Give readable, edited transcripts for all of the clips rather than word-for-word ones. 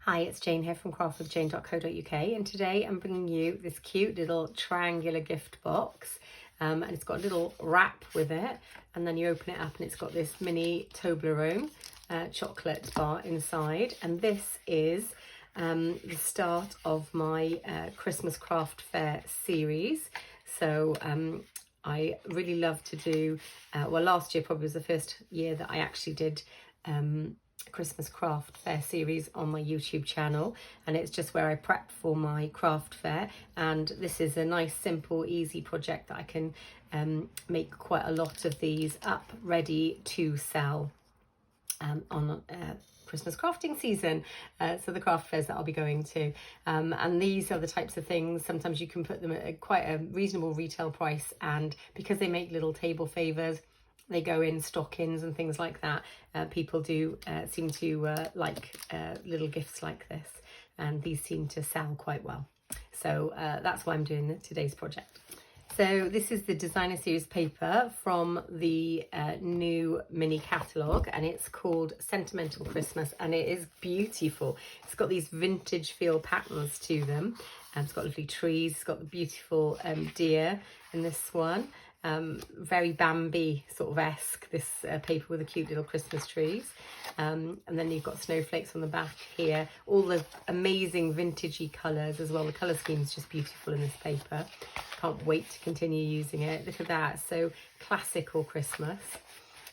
Hi, it's Jane here from craftwithjane.co.uk, and today I'm bringing you this cute little triangular gift box, and it's got a little wrap with it, and then you open it up and it's got this mini Toblerone chocolate bar inside, and this is the start of my Christmas craft fair series. So I really love to do, well, last year probably was the first year that I actually did Christmas craft fair series on my YouTube channel, and it's just where I prep for my craft fair. And this is a nice, simple, easy project that I can make quite a lot of these up ready to sell on Christmas crafting season, so the craft fairs that I'll be going to, and these are the types of things, sometimes you can put them at quite a reasonable retail price, and because they make little table favors, they go in stockings and things like that. People do seem to like little gifts like this, and these seem to sell quite well. So that's why I'm doing today's project. So this is the designer series paper from the new mini catalogue, and it's called Sentimental Christmas, and it is beautiful. It's got these vintage feel patterns to them, and it's got lovely trees. It's got the beautiful deer in this one. Very Bambi sort of esque, this paper with the cute little Christmas trees, and then you've got snowflakes on the back here, all the amazing vintagey colours as well. The colour scheme is just beautiful in this paper. Can't wait to continue using it. Look at that, so classical Christmas.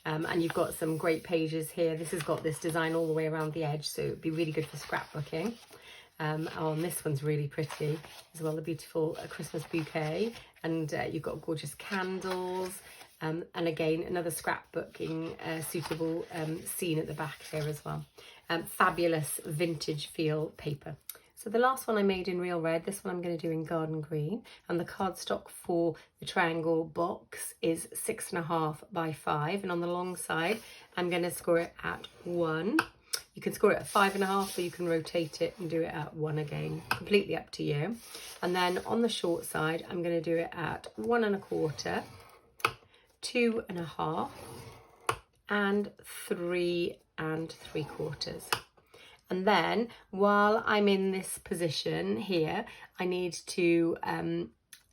And you've got some great pages here. This has got this design all the way around the edge, so it'd be really good for scrapbooking. Oh, and this one's really pretty as well, the beautiful Christmas bouquet, and you've got gorgeous candles, and again another scrapbooking suitable scene at the back here as well. Fabulous vintage feel paper. So the last one I made in real red, this one I'm going to do in garden green, and the cardstock for the triangle box is 6.5 by 5, and on the long side I'm going to score it at 1. You can score it at 5.5, or you can rotate it and do it at 1 again, completely up to you. And then on the short side, I'm going to do it at 1.25, 2.5, and 3.75. And then while I'm in this position here, I need to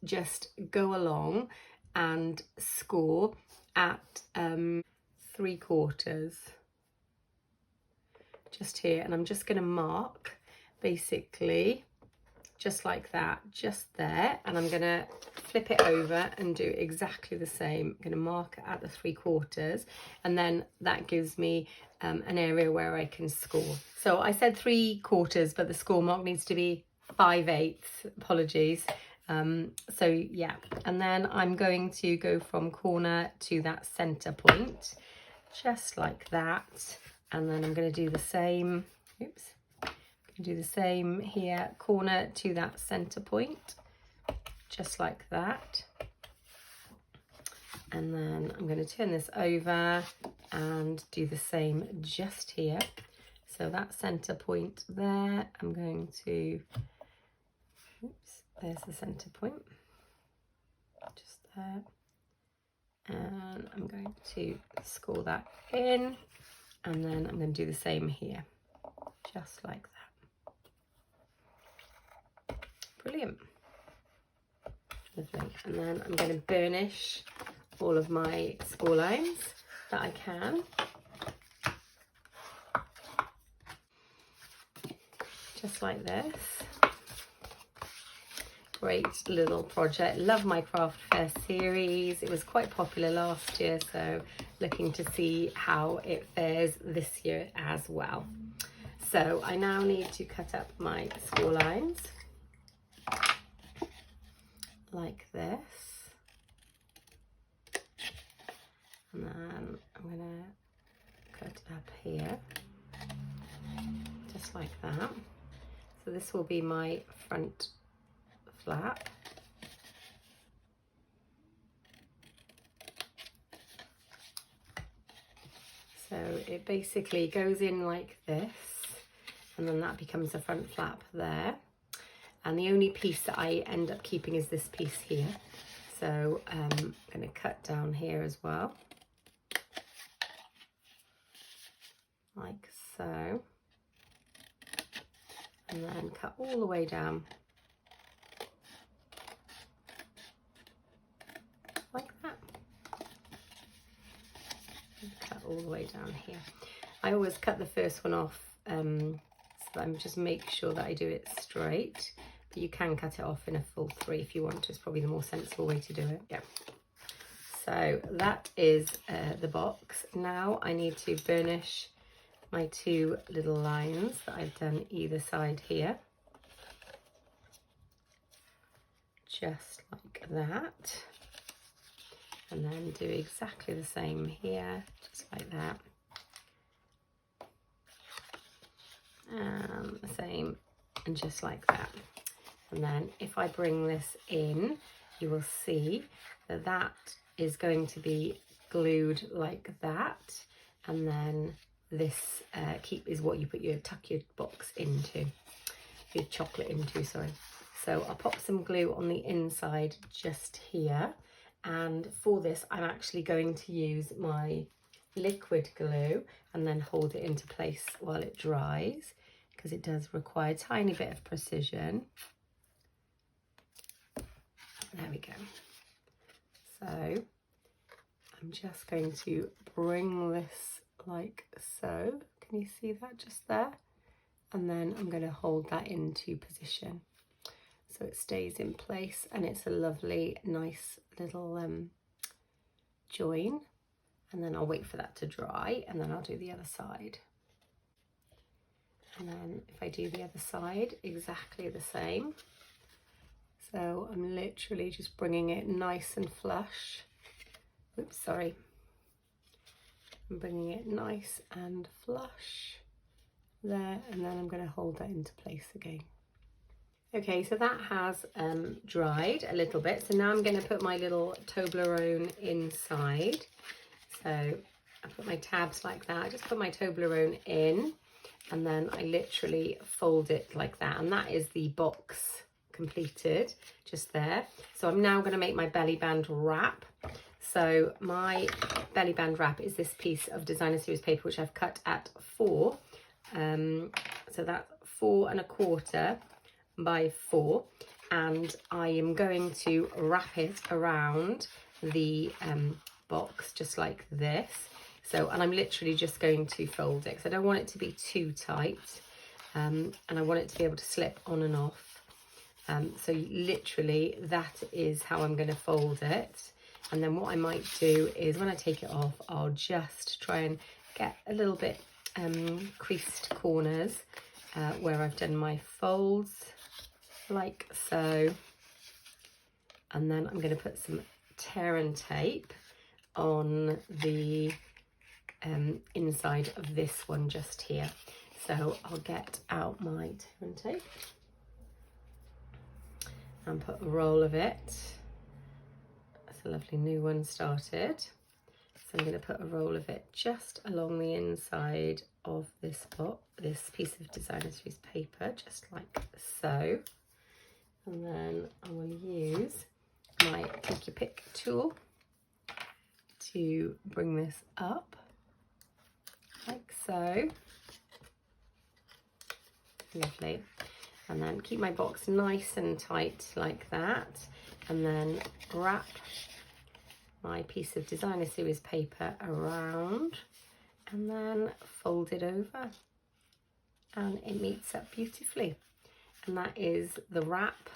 just go along and score at 3/4. Just here, and I'm just going to mark basically just like that, just there, and I'm going to flip it over and do exactly the same. I'm going to mark it at the 3/4, and then that gives me an area where I can score. So I said 3/4, but the score mark needs to be 5/8. Apologies. So yeah, and then I'm going to go from corner to that center point, just like that. And then I'm going to do the same, do the same here, corner to that center point, just like that. And then I'm going to turn this over and do the same just here. So that center point there, I'm going to, there's the center point, just there. And I'm going to score that in. And then I'm going to do the same here, just like that. Brilliant. Lovely. And then I'm going to burnish all of my score lines that I can. Just like this. Great little project. Love my craft fair series. It was quite popular last year, so looking to see how it fares this year as well. So I now need to cut up my score lines like this, and then I'm going to cut up here just like that. So this will be my front flap. So it basically goes in like this, and then that becomes the front flap there. And the only piece that I end up keeping is this piece here. So I'm going to cut down here as well, like so. and then cut all the way down like that. And cut all the way down here. I always cut the first one off so that I'm just make sure that I do it straight, but you can cut it off in a full 3 if you want to. It's probably the more sensible way to do it. Yeah. So that is the box. Now I need to burnish my 2 little lines that I've done either side here. Just like that. And then do exactly the same here, just like that. And the same, and just like that. And then if I bring this in, you will see that that is going to be glued like that. And then this is what you tuck your box into, your chocolate into, sorry. So I'll pop some glue on the inside just here. And for this, I'm actually going to use my liquid glue and then hold it into place while it dries, because it does require a tiny bit of precision. There we go. So I'm just going to bring this like so. Can you see that just there? And then I'm going to hold that into position so it stays in place, and it's a lovely, nice little join. And then I'll wait for that to dry, and then I'll do the other side. And then if I do the other side, exactly the same. So I'm literally just bringing it nice and flush. Oops, sorry. I'm bringing it nice and flush there, and then I'm going to hold that into place again. Okay, so that has dried a little bit. So now I'm going to put my little Toblerone inside. So I put my tabs like that. I just put my Toblerone in, and then I literally fold it like that. And that is the box completed just there. So I'm now going to make my belly band wrap. So my belly band wrap is this piece of designer series paper, which I've cut at 4. So that's 4 1/4 by 4, and I am going to wrap it around the box just like this. So, and I'm literally just going to fold it because I don't want it to be too tight, and I want it to be able to slip on and off. So literally that is how I'm going to fold it. And then what I might do is when I take it off, I'll just try and get a little bit creased corners where I've done my folds like so. And then I'm going to put some tear and tape on the inside of this one just here. So I'll get out my tear and tape and put a roll of it. That's a lovely new one started. So I'm going to put a roll of it just along the inside of this piece of designer series paper, just like so. And then I will use my take your pick tool to bring this up like so. Lovely. And then keep my box nice and tight like that, and then wrap my piece of designer series paper around and then fold it over, and it meets up beautifully. And that is the wrap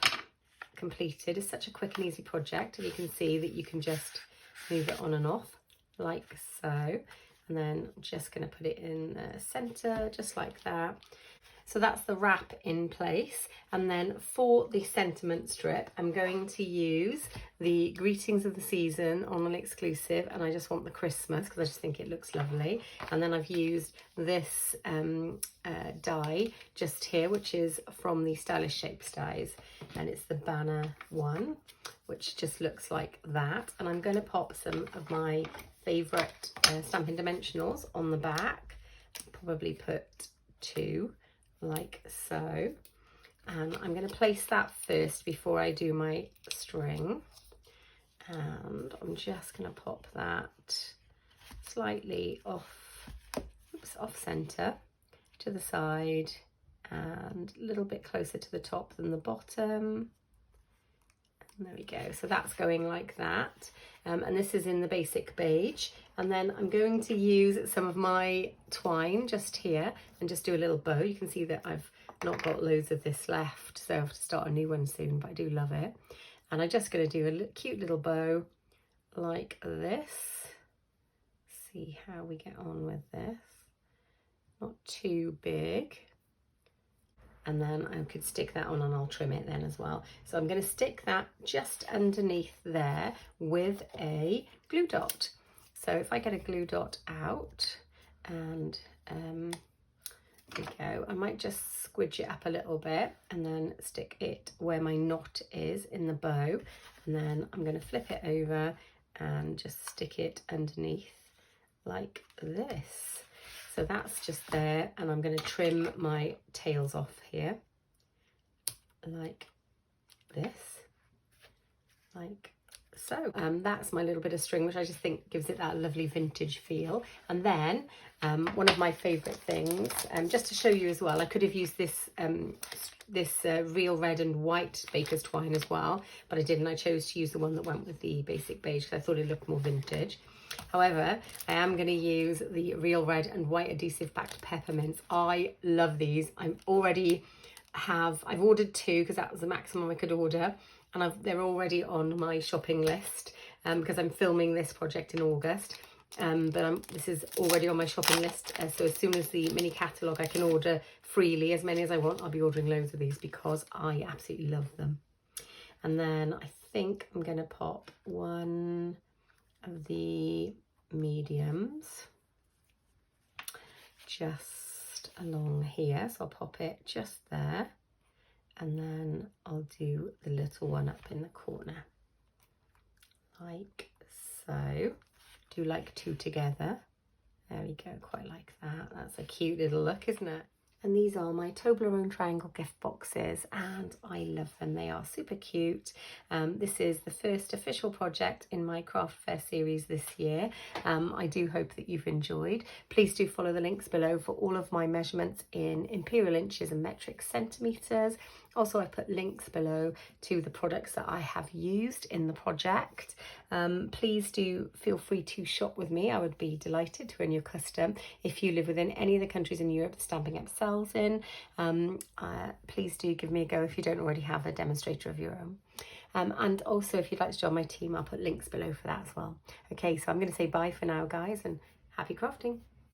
completed. It's such a quick and easy project, and you can see that you can just move it on and off like so. And then I'm just going to put it in the center just like that. So that's the wrap in place. And then for the sentiment strip, I'm going to use the Greetings of the Season on an exclusive, and I just want the Christmas because I just think it looks lovely. And then I've used this die just here, which is from the Stylish Shapes dies, and it's the banner one, which just looks like that. And I'm going to pop some of my favourite Stampin' Dimensionals on the back, probably put 2 like so, and I'm going to place that first before I do my string, and I'm just going to pop that slightly off center to the side and a little bit closer to the top than the bottom. And there we go. So that's going like that. And this is in the basic beige. And then I'm going to use some of my twine just here and just do a little bow. You can see that I've not got loads of this left, so I have to start a new one soon, but I do love it. And I'm just going to do a cute little bow like this. See how we get on with this. Not too big. And then I could stick that on and I'll trim it then as well. So I'm going to stick that just underneath there with a glue dot. So if I get a glue dot out and there we go, I might just squidge it up a little bit and then stick it where my knot is in the bow. And then I'm going to flip it over and just stick it underneath like this. So that's just there, and I'm going to trim my tails off here like this, like so. That's my little bit of string, which I just think gives it that lovely vintage feel. And then one of my favourite things, just to show you as well, I could have used this real red and white baker's twine as well, but I didn't. I chose to use the one that went with the basic beige because I thought it looked more vintage. However, I am going to use the real red and white adhesive backed peppermints. I love these. I've ordered 2 because that was the maximum I could order, and they're already on my shopping list because I'm filming this project in August. This is already on my shopping list, so as soon as the mini catalogue I can order freely as many as I want. I'll be ordering loads of these because I absolutely love them. And then I think I'm going to pop one of the mediums just along here, so I'll pop it just there, and then I'll do the little one up in the corner like so. Do like 2 together. There we go, quite like that. That's a cute little look, isn't it? And these are my Toblerone triangle gift boxes, and I love them. They are super cute. This is the first official project in my craft fair series this year. I do hope that you've enjoyed. Please do follow the links below for all of my measurements in imperial inches and metric centimetres. Also, I put links below to the products that I have used in the project. Please do feel free to shop with me. I would be delighted to earn your custom. If you live within any of the countries in Europe Stampin' Up sells in, please do give me a go if you don't already have a demonstrator of your own. And also, if you'd like to join my team, I'll put links below for that as well. Okay, so I'm going to say bye for now, guys, and happy crafting.